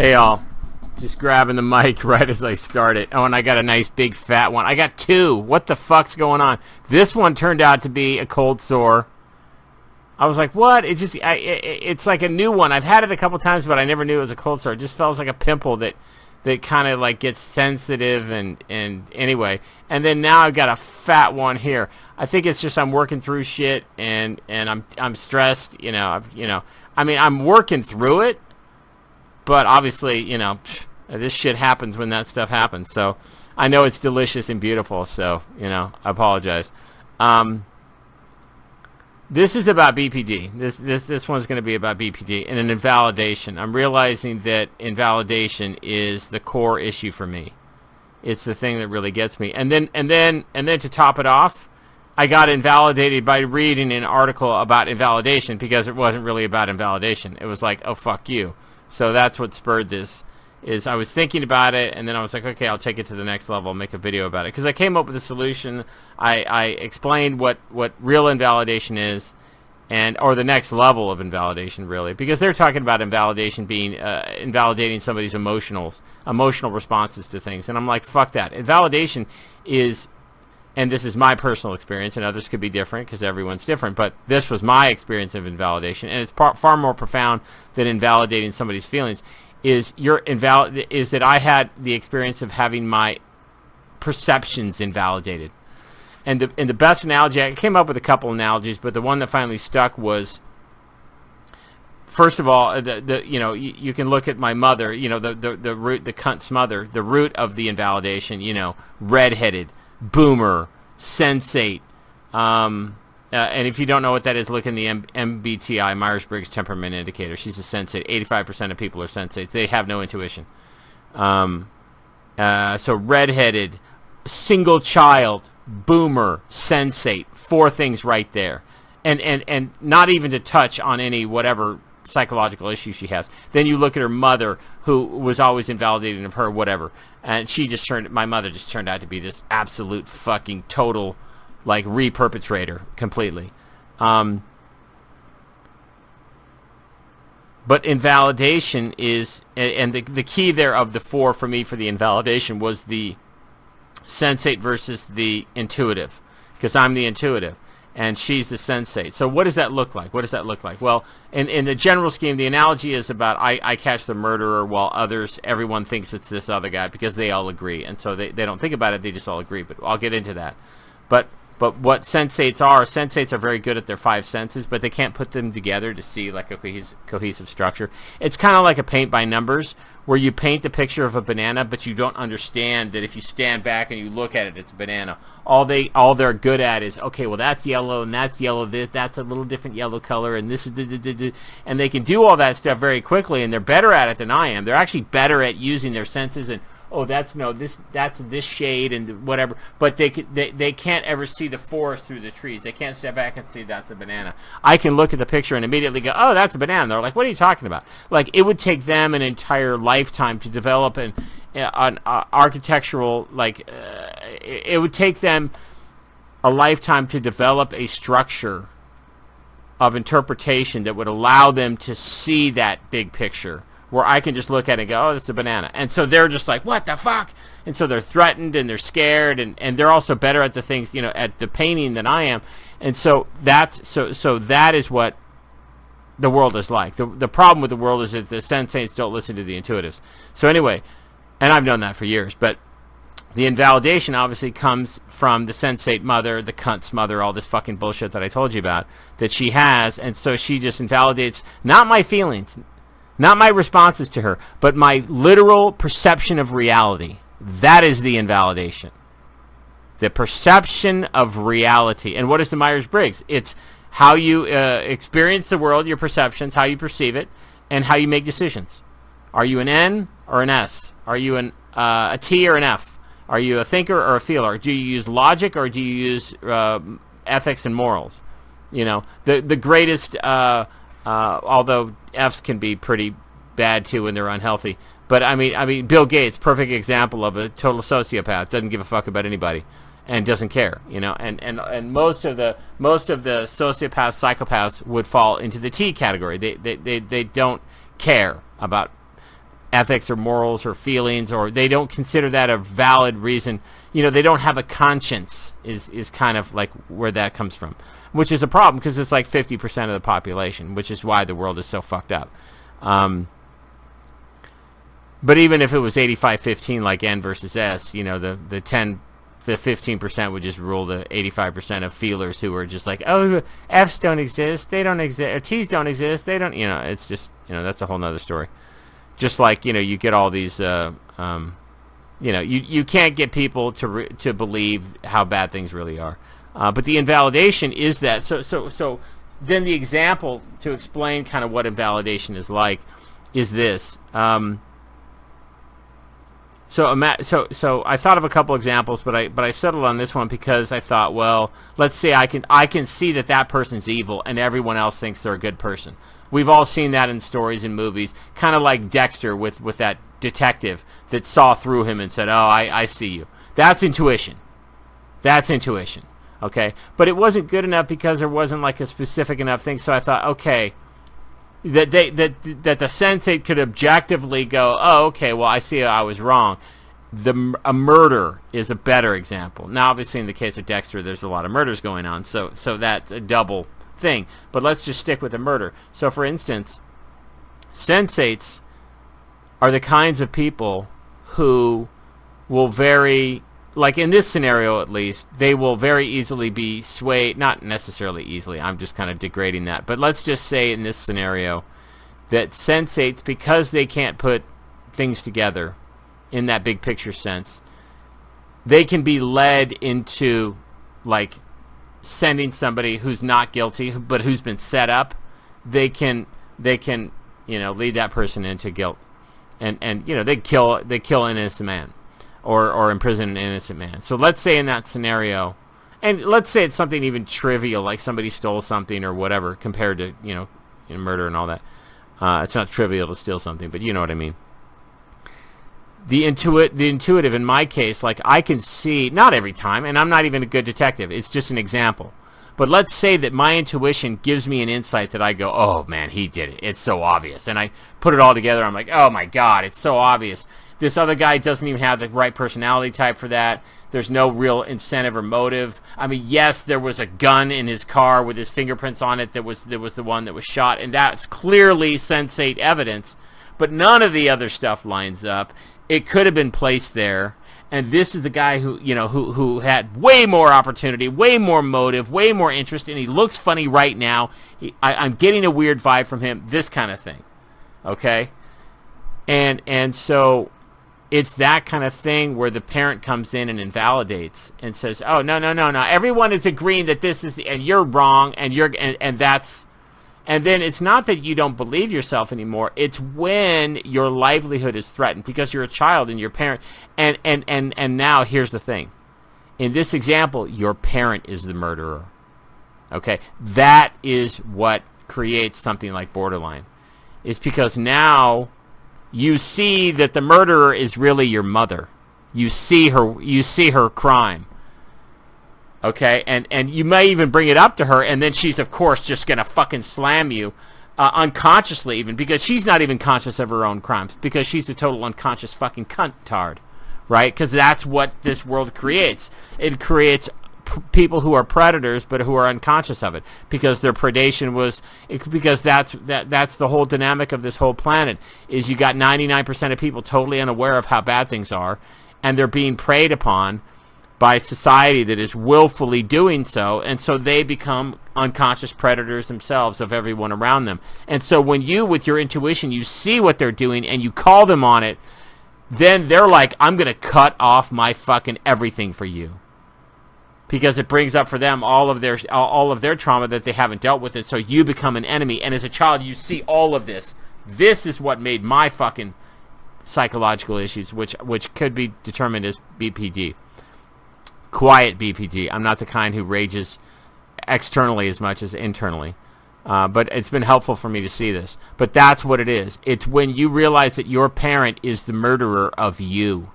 Hey all, just grabbing the mic right as I start it. Oh, and I got a nice big fat one. I got two. What the fuck's going on? This one turned out to be a cold sore. I was like, what? It's like a new one. I've had it a couple times, but I never knew it was a cold sore. It just feels like a pimple that kind of like gets sensitive and anyway. And then now I've got a fat one here. I think it's just I'm working through shit and I'm stressed. I mean, I'm working through it. But obviously, this shit happens when that stuff happens. So I know it's delicious and beautiful. So, I apologize. This is about BPD. This one's going to be about BPD and an invalidation. I'm realizing that invalidation is the core issue for me. It's the thing that really gets me. And then to top it off, I got invalidated by reading an article about invalidation because it wasn't really about invalidation. It was like, oh, fuck you. So that's what spurred this, is I was thinking about it, and then I was like, okay, I'll take it to the next level, make a video about it. Because I came up with a solution. I explained what real invalidation is, or the next level of invalidation, really. Because they're talking about invalidation being invalidating somebody's emotional responses to things. And I'm like, fuck that. Invalidation is, and this is my personal experience, and others could be different because everyone's different, but this was my experience of invalidation, and it's far more profound than invalidating somebody's feelings, is that I had the experience of having my perceptions invalidated. And the best analogy, I came up with a couple analogies, but the one that finally stuck was, first of all, you can look at my mother, the root, the cunt's mother, the root of the invalidation, redheaded, boomer, sensate, and if you don't know what that is, look in the MBTI, Myers-Briggs Temperament Indicator. She's a sensate. 85% of people are sensates. They have no intuition. So redheaded, single child, boomer, sensate, four things right there, and not even to touch on any whatever psychological issue she has. Then you look at her mother, who was always invalidating of her, whatever, and my mother just turned out to be this absolute fucking total, like, perpetrator completely. But invalidation is, and the key there of the four for me for the invalidation was the sensate versus the intuitive, because I'm the intuitive and she's the sensate. So what does that look like? Well, in the general scheme, the analogy is about I catch the murderer while everyone thinks it's this other guy because they all agree. And so they don't think about it, they just all agree. But I'll get into that. But what sensates are very good at their five senses, but they can't put them together to see like a cohesive structure. It's kind of like a paint by numbers, where you paint the picture of a banana, but you don't understand that if you stand back and you look at it, it's a banana. All they're good at is, okay, well, that's yellow, and that's yellow, that's a little different yellow color, and this is and they can do all that stuff very quickly, and they're better at it than I am. They're actually better at using their senses and, oh, that's this shade and whatever, but they can't ever see the forest through the trees. They can't step back and see that's a banana. I can look at the picture and immediately go, oh, that's a banana. They're like, what are you talking about? Like, it would take them an entire lifetime to develop an architectural, it would take them a lifetime to develop a structure of interpretation that would allow them to see that big picture, where I can just look at it and go, oh, that's a banana. And so they're just like, what the fuck? And so they're threatened and they're scared, and they're also better at the things, at the painting than I am. And so that is what the world is like. The problem with the world is that the sensates don't listen to the intuitives. So anyway, and I've known that for years, but the invalidation obviously comes from the sensate mother, the cunt's mother, all this fucking bullshit that I told you about that she has. And so she just invalidates not my feelings, not my responses to her, but my literal perception of reality. That is the invalidation. The perception of reality. And what is the Myers-Briggs? It's how you experience the world, your perceptions, how you perceive it, and how you make decisions. Are you an N or an S? Are you a T or an F? Are you a thinker or a feeler? Do you use logic or do you use ethics and morals? The greatest... although F's can be pretty bad too when they're unhealthy. But I mean, Bill Gates, perfect example of a total sociopath, doesn't give a fuck about anybody, and doesn't care, And most of the sociopaths, psychopaths would fall into the T category. They don't care about ethics or morals or feelings, or they don't consider that a valid reason. They don't have a conscience is kind of like where that comes from, which is a problem because it's like 50% of the population, which is why the world is so fucked up. But even if it was 85-15 like N versus S, the 15% would just rule the 85% of feelers who are just like, oh, Fs don't exist, they don't exist, or Ts don't exist, they don't, it's just, that's a whole nother story. Just like, you get all these, you can't get people to believe how bad things really are. But the invalidation is that. So then the example to explain kind of what invalidation is like is this. So I thought of a couple examples, but I settled on this one because I thought, well, let's say I can see that person's evil and everyone else thinks they're a good person. We've all seen that in stories and movies, kind of like Dexter with that detective that saw through him and said, oh, I see you. That's intuition. Okay? But it wasn't good enough because there wasn't like a specific enough thing, so I thought, okay, that the sensate could objectively go, oh, okay, well, I see I was wrong. A murder is a better example. Now, obviously, in the case of Dexter, there's a lot of murders going on, so that's a double thing. But let's just stick with the murder. So, for instance, sensates are the kinds of people who will like in this scenario at least, they will very easily be swayed, not necessarily easily, I'm just kind of degrading that, but let's just say in this scenario that sensates, because they can't put things together in that big picture sense, they can be led into like sending somebody who's not guilty but who's been set up. They can lead that person into guilt, and they kill an innocent man or imprison an innocent man. So let's say in that scenario, and let's say it's something even trivial like somebody stole something or whatever, compared to murder and all that. It's not trivial to steal something, but you know what I mean. The intuitive in my case, like I can see, not every time, and I'm not even a good detective, it's just an example, but let's say that my intuition gives me an insight that I go, oh man, he did it, it's so obvious, and I put it all together, I'm like, oh my god, it's so obvious. This other guy doesn't even have the right personality type for that. There's no real incentive or motive. I mean, yes, there was a gun in his car with his fingerprints on it that was the one that was shot, and that's clearly sensate evidence, but none of the other stuff lines up. It could have been placed there, and this is the guy who had way more opportunity, way more motive, way more interest, and he looks funny right now. I'm getting a weird vibe from him, this kind of thing, okay? And so it's that kind of thing where the parent comes in and invalidates and says, oh, no, everyone is agreeing that this is, and you're wrong, and that's. And then it's not that you don't believe yourself anymore. It's when your livelihood is threatened because you're a child and your parent. And now here's the thing. In this example, your parent is the murderer. Okay? That is what creates something like borderline. It's because now you see that the murderer is really your mother. You see her crime. Okay, and you may even bring it up to her, and then she's, of course, just going to fucking slam you, unconsciously even, because she's not even conscious of her own crimes, because she's a total unconscious fucking cunt-tard, right? Because that's what this world creates. It creates people who are predators, but who are unconscious of it, because their predation was, because that's the whole dynamic of this whole planet, is you got 99% of people totally unaware of how bad things are, and they're being preyed upon by society that is willfully doing so, and so they become unconscious predators themselves of everyone around them. And so when you, with your intuition, you see what they're doing and you call them on it, then they're like, I'm going to cut off my fucking everything for you. Because it brings up for them all of their trauma that they haven't dealt with, and so you become an enemy. And as a child, you see all of this. This is what made my fucking psychological issues, which could be determined as BPD. Quiet BPD. I'm not the kind who rages externally as much as internally. But it's been helpful for me to see this. But that's what it is. It's when you realize that your parent is the murderer of you.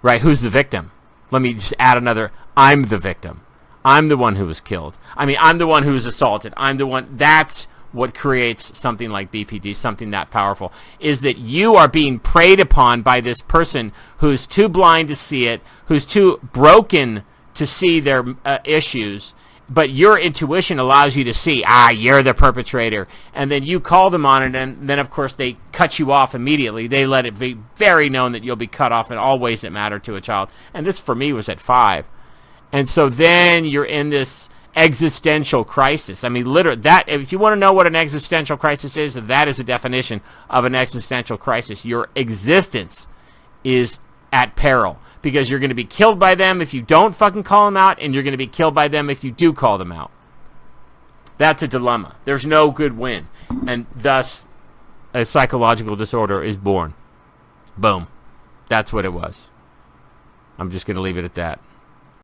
Right? Who's the victim? Let me just add another. I'm the victim. I'm the one who was killed. I mean, I'm the one who was assaulted. I'm the one. That's what creates something like BPD, something that powerful, is that you are being preyed upon by this person who's too blind to see it, who's too broken to see their issues, but your intuition allows you to see, you're the perpetrator, and then you call them on it, and then of course they cut you off immediately. They let it be very known that you'll be cut off in all ways that matter to a child. And this for me was at 5. And so then you're in this existential crisis. I mean, literally, that, if you want to know what an existential crisis is, that is a definition of an existential crisis. Your existence is at peril, because you're going to be killed by them if you don't fucking call them out, and you're going to be killed by them if you do call them out. That's a dilemma. There's no good win. And thus, a psychological disorder is born. Boom. That's what it was. I'm just going to leave it at that.